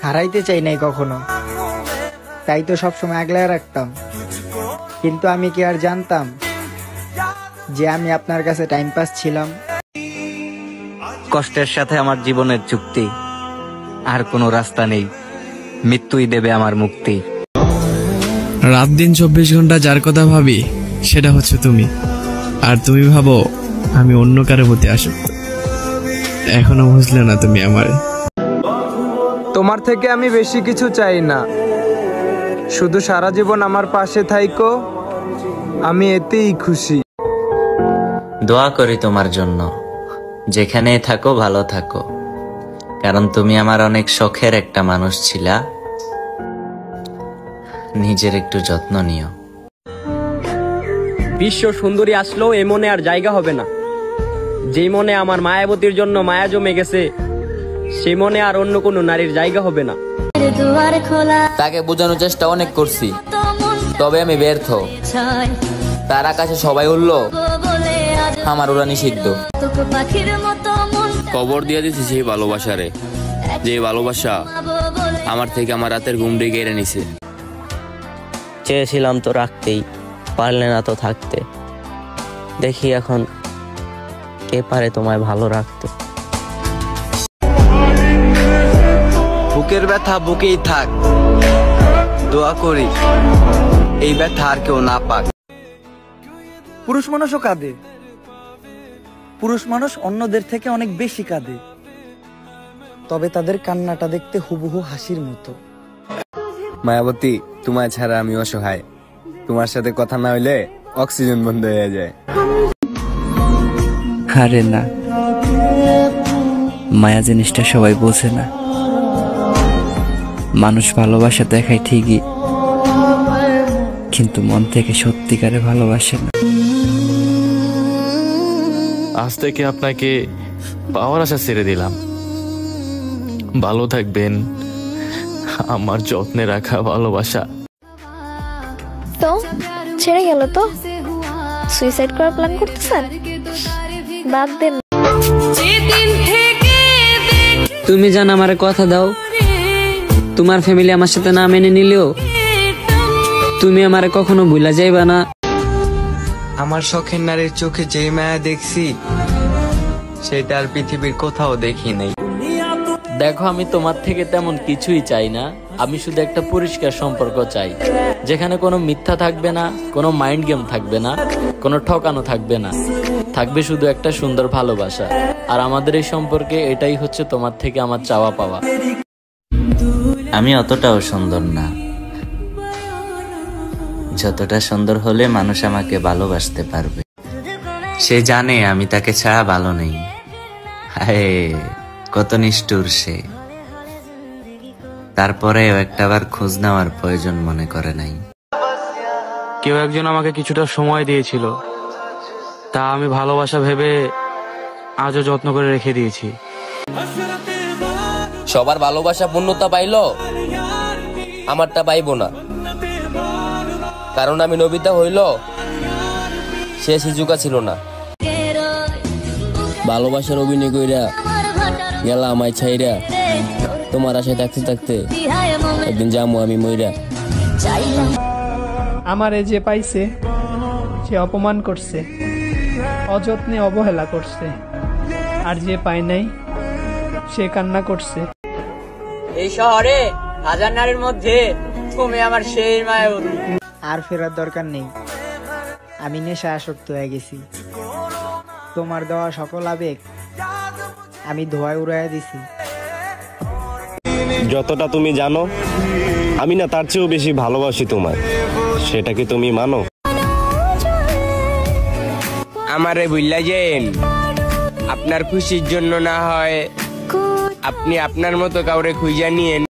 হারাইতে চাই নাই কখনো, তাই তো সবসময় আগলায় রাখতাম। কিন্তু আমি কি আর জানতাম যে আমি আপনার কাছে টাইম পাস ছিলাম। কষ্টের সাথে আমার জীবনের চুক্তি, আর কোনো রাস্তা নেই, মৃত্যুই দেবে আমার মুক্তি। রাত দিন 24 ঘন্টা যার কথা ভাবি সেটা হচ্ছে তুমি, আর তুমি ভাবো আমি অন্য কারো প্রতি আসক্ত। এখনো বুঝলে না তুমি আমারে। তোমার থেকে আমি বেশি কিছু চাই না, শুধু সারা জীবন আমার পাশে থাইকো, আমি এতেই খুশি। দোয়া করি তোমার জন্য, যেখানে থাকো ভালো থাকো, কারণ তুমি আমার অনেক শখের একটা মানুষ ছিলা। নিজের একটু যত্ন নিও। বিশ্ব সুন্দরী আসলেও এ মনে আর জায়গা হবে না। যেই মনে আমার মায়াবতীর জন্য মায়া জমে গেছে, সেই মনে আর অন্য কোনো নারীর জায়গা হবে না। তাকে বোঝানোর চেষ্টা অনেক করছি, তবে আমি ব্যর্থ। তার আকাশে সবাই উঠল, আমার ওরা নিষিদ্ধ। কবর দিয়ে দিছি সেই ভালোবাসারে, যে ভালোবাসা আমার থেকে আমার রাতের ঘুমটি কেড়ে নিছে। চেয়েছিলাম তো রাখতেই, পারলে না তো থাকতে। দেখি এখন কে পারে তোমায় ভালো রাখতে। বুকের ব্যথা বুকেই থাক, দোয়া করি এই ব্যথা আর কেউ না পাক। পুরুষ মানুষও কাঁদে, পুরুষ মানুষ অন্যদের থেকে অনেক বেশি কাঁদে, তবে তাদের কান্নাটা দেখতে হুবহু হাসির মতো। মায়াবতী, তোমায় ছাড়া আমি অসহায়। তোমার সাথে কথা না হইলে অক্সিজেন বন্ধ হয়ে যায়। আরে না, মায়া জিনিসটা সবাই বোঝে না। মানুষ ভালোবাসা দেখায় ঠিকই, কিন্তু মন থেকে সত্যিকারে ভালোবাসে না। আজ থেকে আপনাকে পাওয়ার আশা ছেড়ে দিলাম। ভালো থাকবেন, আমার যত্নে রাখা ভালোবাসা। তো ছেড়ে গেল তো, সুইসাইড করার প্ল্যান করতেছেন? বাদ দেন। তুমি জান আমারে কথা দাও, তোমার ফ্যামিলি আমার সাথে না মেনে নিলেও তুমি আমারে কখনো ভুলা যাইবা না। আমার শখের নারীর চোখে যে মায়া দেখছি, সেটা আর পৃথিবীর কোথাও দেখি নাই। দেখো, আমি তোমার থেকে তেমন কিছুই চাই না। আমি শুধু একটা পরিষ্কার সম্পর্ক চাই, যেখানে কোনো মিথ্যা থাকবে না, কোনো মাইন্ড গেম থাকবে না, কোনো ঠকানো থাকবে না, থাকবে শুধু একটা সুন্দর ভালোবাসা। আর আমাদের এই সম্পর্কে এটাই হচ্ছে তোমার থেকে আমার চাওয়া পাওয়া। আমি অতটাও সুন্দর না, যতটা সুন্দর হলে মানুষ আমাকে ভালোবাসতে পারবে। সে জানে আমি তাকে ছাড়া ভালো নেই। হায়, কত নিষ্ঠুর সে। তারপরেও একটাবার খোঁজ নেওয়ার প্রয়োজন মনে করে নাই। কেউ একজন আমাকে কিছুটা সময় দিয়েছিল, তা আমি ভালোবাসা ভেবে আজও যত্ন করে রেখে দিয়েছি। সবার ভালোবাসা পূর্ণতা পাইলো, আমারটা পাইব না। কারণ আমি নবিতা হইল, সে সিজুকা ছিল না। ভালোবাসার অভিনয় কইরা গেলা আমায় ছাইরা, তোমার আশায় থাকতে থাকতে একদিন যাবো আমি মইরা। আমারে যে পাইছে সে অপমান করছে, অযত্নে অবহেলা করছে, আর যে পায় নাই সে কান্না করছে। এই শহরে হাজার নারীর মধ্যে তুমি আমার সেই মায়াবতী। আর ফেরার দরকার নেই, আমি নেশা আসক্ত হয়ে গেছি। তোমার দেওয়া সকল আবেগ আমি ধোঁয়ায় উড়াইয়া দিছি। যতটা তুমি জানো, আমি না তার চেয়েও বেশি ভালোবাসি তোমায়। সেটা কি তুমি মানো? আমারে ভুল্লা যেন, আপনার খুশির জন্য না হয় আপনি আপনার মতো কাউরে খুঁজা নিয়েন।